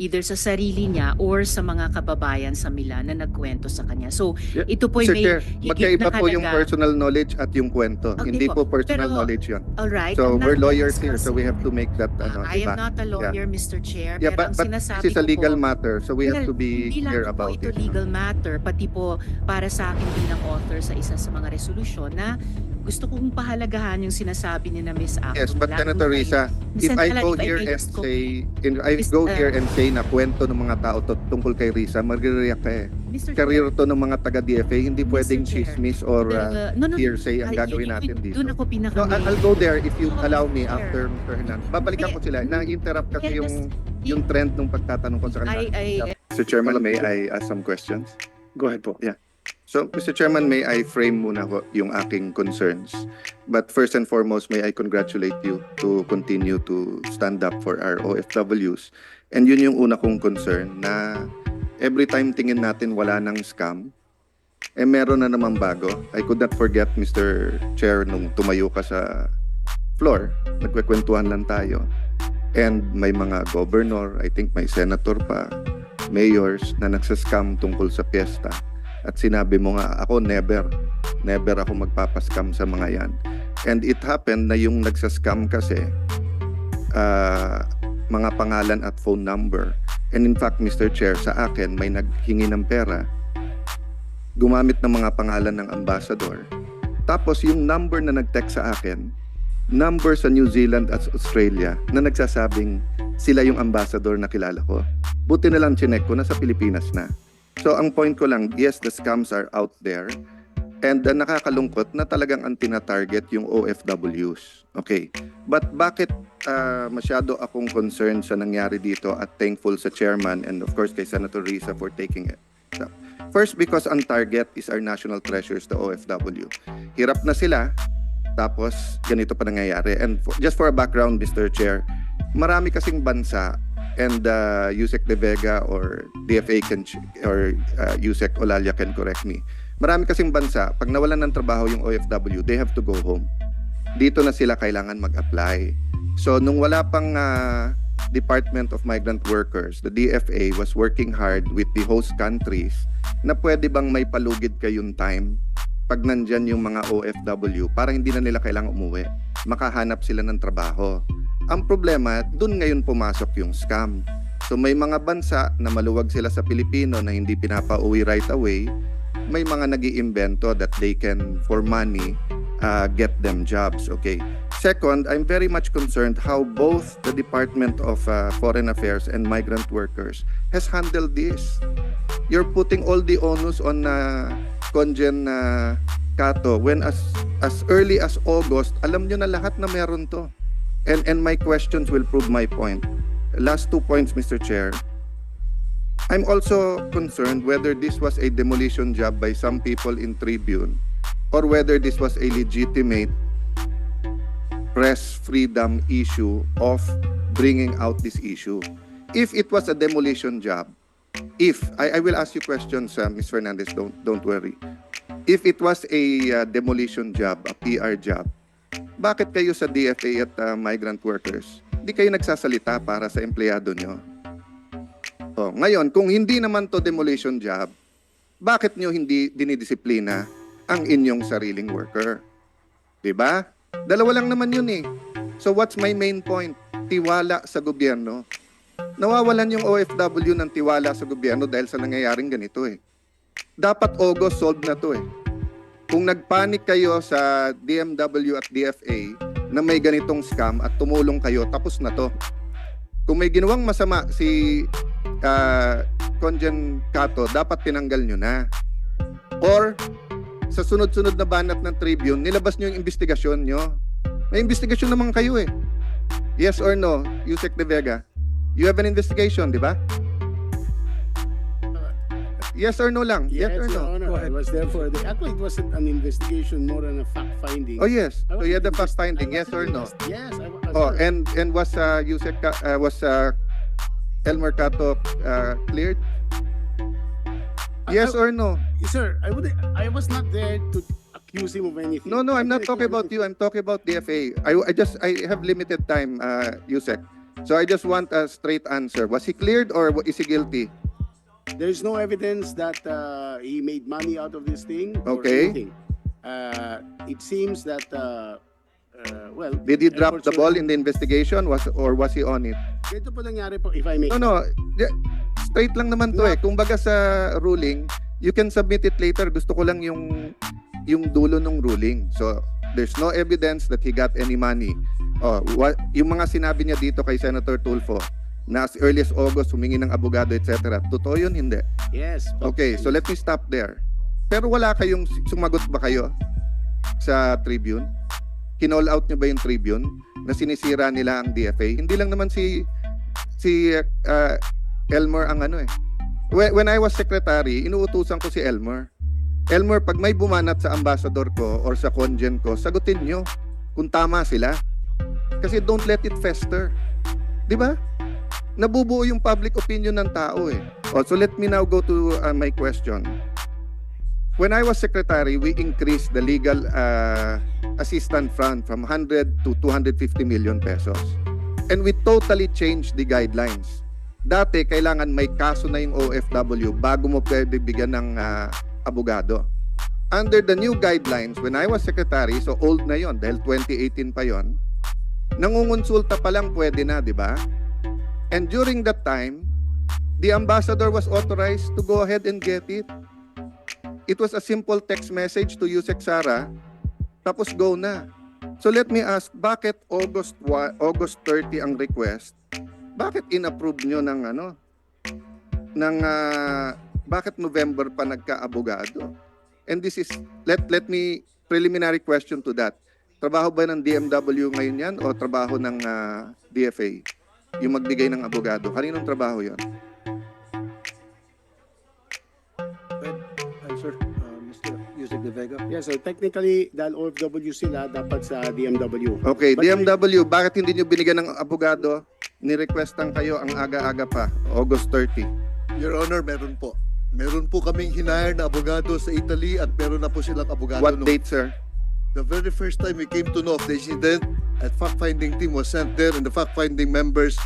either sa sarili niya or sa mga kababayan sa Milan na nagkwento sa kanya. So, Yeah, ito po Mr. may Chair, higit magkaiba na po yung halaga. personal knowledge at yung kwento. Okay Hindi po. po personal Pero, knowledge yun. alright, So I'm we're not lawyers here, so we have to discussing. make that I am diba? not a Yeah. lawyer, Mr. Chair, Yeah, pero ang but sinasabi this is a ko legal po, matter, so we have to be hindi clear lang po about ito it. legal matter, pati po para sa akin bilang author sa isa sa mga resolusyon na gusto kong pahalagahan yung sinasabi ni na Ms. Acton. Yes, but lalo Senator na Risa, if Sen. I Alan, go if I here may and just say, Mis- na kwento ng mga tao tungkol kay Risa, magre-react ka eh. Mr. Career to ng mga taga-DFA, hindi Mr. pwedeng Chair, chismis or no, hearsay ang gagawin natin dito. Doon ako pinaka No, I'll go there if you No, allow Mr. me Chair. after Mr. Hernandez. Babalikan ko sila. Na-interrupt kasi yung trend ng pagtatanong ko sa kanila. Mr. Chairman, may I ask some questions? Go ahead po. Yeah. So, Mr. Chairman, may I frame muna ko yung aking concerns. But first and foremost, may I congratulate you to continue to stand up for our OFWs. And yun yung una kong concern na every time tingin natin wala nang scam, eh meron na naman bago. I could not forget, Mr. Chair, nung tumayo ka sa floor, nagkwekwentuhan lang tayo. And may mga governor, I think may senator pa, mayors na nagsascam tungkol sa piyesta. At sinabi mo nga, ako never ako magpapascam sa mga yan. And it happened na yung nagsascam kasi, mga pangalan at phone number. And in fact, Mr. Chair, sa akin, may naghingi ng pera, gumamit ng mga pangalan ng ambassador. Tapos yung number na nag-text sa akin, number sa New Zealand at Australia na nagsasabing sila yung ambassador na kilala ko. Buti na lang chinek ko, nasa Pilipinas na. So ang point ko lang, yes, the scams are out there. And nakakalungkot na talagang ang tina-target yung OFWs. Okay. But bakit masyado akong concerned sa nangyari dito at thankful sa chairman and of course kay Senator Risa for taking it up? First, because ang target is our national treasures, the OFW. Hirap na sila, tapos ganito pa nangyayari. And just for a background, Mr. Chair, marami kasing bansa and Yusek De Vega or DFA or Yusek Olalia can correct me. Marami kasing bansa, pag nawalan ng trabaho yung OFW, they have to go home. Dito na sila kailangan mag-apply. So nung wala pang Department of Migrant Workers, the DFA was working hard with the host countries na pwede bang may palugid kayong time pag nandyan yung mga OFW para hindi na nila kailangang umuwi. Makahanap sila ng trabaho. Ang problema, dun ngayon pumasok yung scam. So may mga bansa na maluwag sila sa Pilipino na hindi pinapauwi right away. May mga nag-iimbento that they can, for money, get them jobs. Okay. Second, I'm very much concerned how both the Department of Foreign Affairs and Migrant Workers has handled this. You're putting all the onus on Conjen Cato when as early as August, alam nyo na lahat na meron to. And my questions will prove my point. Last 2 points, Mr. Chair. I'm also concerned whether this was a demolition job by some people in Tribune or whether this was a legitimate press freedom issue of bringing out this issue. If it was a demolition job, I will ask you questions, Ms. Fernandez, don't worry. If it was a demolition job, a PR job, bakit kayo sa DFA at migrant workers, di kayo nagsasalita para sa empleyado nyo? Oh, ngayon, kung hindi naman to demolition job, bakit nyo hindi dinidisiplina ang inyong sariling worker? Diba? Dalawa lang naman yun eh. So what's my main point? Tiwala sa gobyerno. Nawawalan yung OFW ng tiwala sa gobyerno dahil sa nangyayaring ganito eh. Dapat August solved na to eh. Kung nagpanik kayo sa DMW at DFA na may ganitong scam at tumulong kayo, tapos na to. Kung may ginawang masama si Conjen Cato, dapat tinanggal nyo na. Or sa sunod-sunod na banat ng Tribune, nilabas nyo yung investigasyon nyo. May investigasyon naman kayo eh. Yes or no, Yusek De Vega? You have an investigation, di ba? Yes or no lang? Yes or Your no? Honor, I was there for actually it wasn't an investigation, more than a fact-finding. Oh yes. I So you had the wasn't fact-finding, yes I or wasn't no? Yes, I was. Oh, sir. and was Yusek Elmer Cato cleared? Yes or no? Sir, I was not there to accuse him of anything. No, I'm not talking about you. I'm talking about DFA. I have limited time, Yusek. So I just want a straight answer. Was he cleared or is he guilty? There is no evidence that he made money out of this thing or Okay. anything. It seems that, well, Did he drop the ball unfortunately- in the investigation or was he on it? Ito po nangyari po, if I may. No. Straight lang naman to No. eh. Kung baga sa ruling, you can submit it later. Gusto ko lang yung dulo ng ruling. So, there's no evidence that he got any money. Yung mga sinabi niya dito kay Senator Tulfo, na as early as August, humingi ng abogado, etc. Totoo yun? Hindi. Yes. but- Okay, so let me stop there. Pero wala kayong, sumagot ba kayo sa Tribune? Kinall out niyo ba yung Tribune na sinisira nila ang DFA? Hindi lang naman si Elmer ang ano eh. When I was secretary, inuutusan ko si Elmer. Elmer, pag may bumanat sa ambassador ko or sa congen ko, sagutin nyo kung tama sila. Kasi don't let it fester. Di ba? Nabubuo yung public opinion ng tao eh. So let me now go to my question. When I was secretary, we increased the legal assistant fund from 100 to 250 million pesos. And we totally changed the guidelines. Dati, kailangan may kaso na yung OFW bago mo pwede bigyan ng abogado. Under the new guidelines, when I was secretary, so old na yon dahil 2018 pa yon, nangungonsulta pa lang pwede na, di ba? And during that time, the ambassador was authorized to go ahead and get it. It was a simple text message to Yusek Sara, tapos go na. So let me ask, bakit August 30 ang request? Bakit inapprove nyo bakit November pa nagka-abogado? And this is, let me, preliminary question to that. Trabaho ba ng DMW ngayon yan o trabaho ng DFA? Yung magbigay ng abogado. Kaninong trabaho yon? Answer, Mr. Yusek De Vega. Yeah, so technically, dahil OFW sila, dapat sa DMW. Okay, But DMW, bakit hindi nyo binigyan ng abogado? Ni-requestan kayo ang aga-aga pa, August 30. Your Honor, meron po. Meron po kaming hinire na abogado sa Italy at meron na po silang abogado. What no. date, sir? The very first time we came to know of the incident, a fact-finding team was sent there and the fact-finding members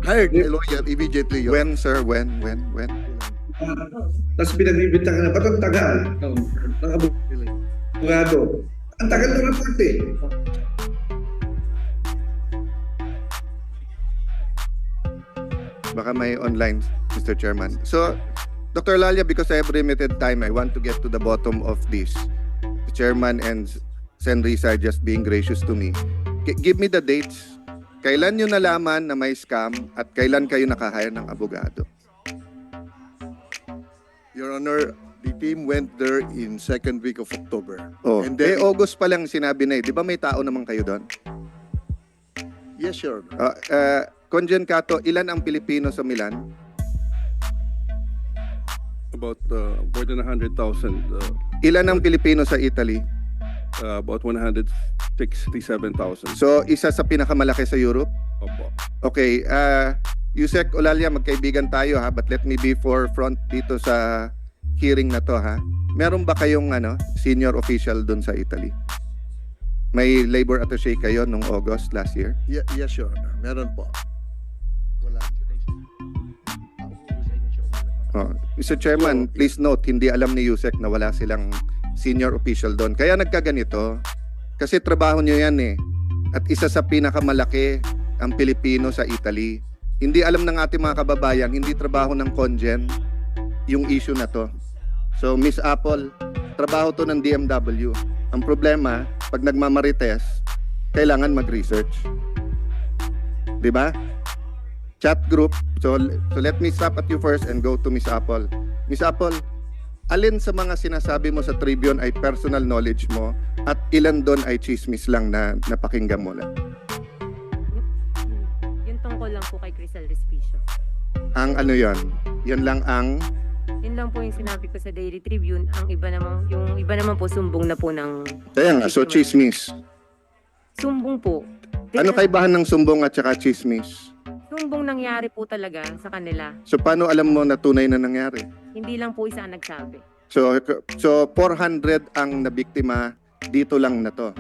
hired a lawyer immediately. Your When, sir? When? Tapos pinagbibintang ka na, ba't ang tagal ng abogado? Ang tagal ng report eh. Baka may online, Mr. Chairman. So, Dr. Lalia, because I have limited time, I want to get to the bottom of this. The Chairman and Sen. Risa are just being gracious to me. Give me the dates. Kailan nyo nalaman na may scam at kailan kayo nakahire ng abogado? Your Honor, the team went there in second week of October. Oh, And then- August pa lang sinabi na eh. Di ba may tao naman kayo doon? Yes, Your Honor. Conjen Cato, ilan ang Pilipino sa Milan? About more than 100,000, Ilan ang Pilipino sa Italy? about 167,000. So, isa sa pinakamalaki sa Europe? Opo. Okay, Yusek Olalia, magkaibigan tayo ha, but let me be forefront dito sa hearing na to ha. Meron ba kayong senior official dun sa Italy? May labor attaché kayo nung August last year? Yes, Your Honor. Meron po. Wala. Mr. Chairman, please note, hindi alam ni Yusek na wala silang senior official doon. Kaya nagkaganito, kasi trabaho nyo yan eh. At isa sa pinakamalaki ang Pilipino sa Italy. Hindi alam ng ating mga kababayan, hindi trabaho ng congen yung issue na to. So, Miss Apple, trabaho to ng DMW. Ang problema, pag nagmamarites, kailangan mag-research. Di ba? Chat group. So let me stop at you first and go to Miss Apple. Miss Apple, alin sa mga sinasabi mo sa Tribune ay personal knowledge mo at ilan doon ay chismis lang na napakinggan mo lang? Yung tungkol lang po kay Crisel Respicio. Ang ano yon? Yan lang ang... Yun lang po yung sinabi ko sa Daily Tribune. Yung iba naman po sumbong na po ng Kaya nga, so chismis. sumbong po. Ano kaibahan ng sumbong at saka chismis? Sumbong nangyari po talaga sa kanila. So paano alam mo na tunay na nangyari? Hindi lang po isa ang nagsabi. So 400 ang nabiktima dito lang na to.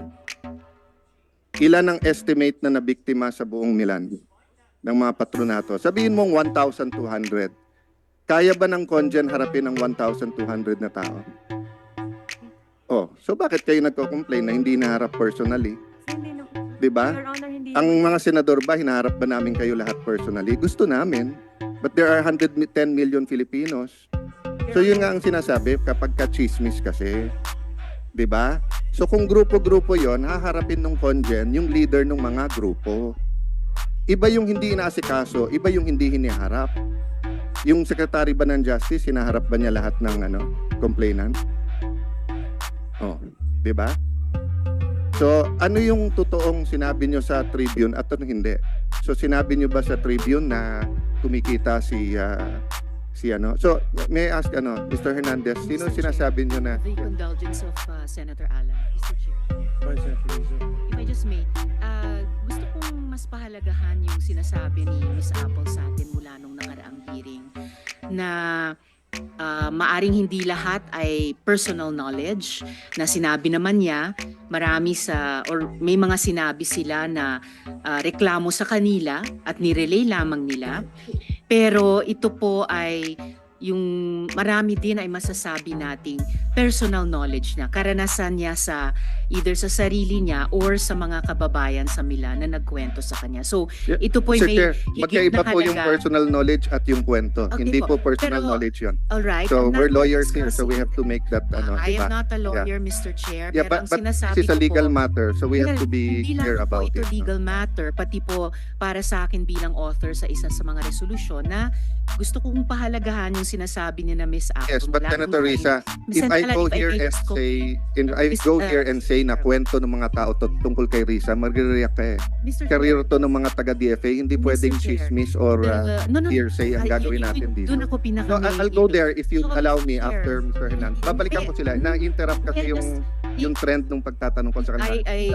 Ilan ang estimate na nabiktima sa buong Milan? ng mga patronato. Sabihin mong 1,200. Kaya ba ng Congen harapin ang 1,200 na tao? Oh, so bakit kayo nagko-complain na hindi naharap personally? Hindi na po. 'Di ba? Your Honor, hindi. Ang mga senador ba, hinaharap ba namin kayo lahat personally? Gusto namin. But there are 110 million Filipinos. So yun nga ang sinasabi kapag ka-chismis kasi. 'Di ba? So kung grupo-grupo yon, haharapin ng Congen yung leader ng mga grupo. Iba yung hindi inaasikaso, iba yung hindi hiniharap. Yung Secretary ba ng Justice, hinaharap ba niya lahat ng complainant? Oh, 'di ba? So, ano yung totoong sinabi nyo sa Tribune at ano hindi? So, sinabi nyo ba sa Tribune na kumikita si So, may I ask Mr. Hernandez, sino Mr. Chair, sinasabi nyo na The indulgence of Senator Alan. Mr. Chair. If I just may, gusto kong mas pahalagahan yung sinasabi ni Ms. Apple sa atin mula nung nakaraang hearing na maaring hindi lahat ay personal knowledge na sinabi naman niya may mga sinabi sila na reklamo sa kanila at nirelay lamang nila, pero ito po ay yung marami din ay masasabi nating personal knowledge na karanasan niya sa either sa sarili niya or sa mga kababayan sa Milan na nagkwento sa kanya. So Yeah, ito po ay Mr. may Chair, higit magkaiba na po yung halaga. personal knowledge at yung kwento. Okay Hindi po. po personal Pero, knowledge yun. All right. So, I'm not we're lawyers here, so discussing- we have to make that, I diba? am not a lawyer, Mr. Chair, Yeah, pero ang but sinasabi this is a ko legal po, matter, so we have well, to be hindi lang clear po about ito it. legal matter, pati po para sa akin bilang author sa isa sa mga resolusyon na gusto kong pahalagahan yung sinasabi ni na Ms. Apple. Yes, but mula Senator nung- Risa, if Sen. I Alan, go if I here may and just go- say, na kwento ng mga tao tungkol kay Risa, magre-react ka eh. Mr. Career to ng mga taga-DFA, hindi Mr. pwedeng Chair, chismis or no, hearsay ang gagawin natin dito. Doon ako pinaka No, I'll go there if you No, allow me Mr. Chair. after Mr. Hernandez. Babalikan ko sila. Na-interrupt kasi Yes, yung trend nung pagtatanong ko sa kanila. I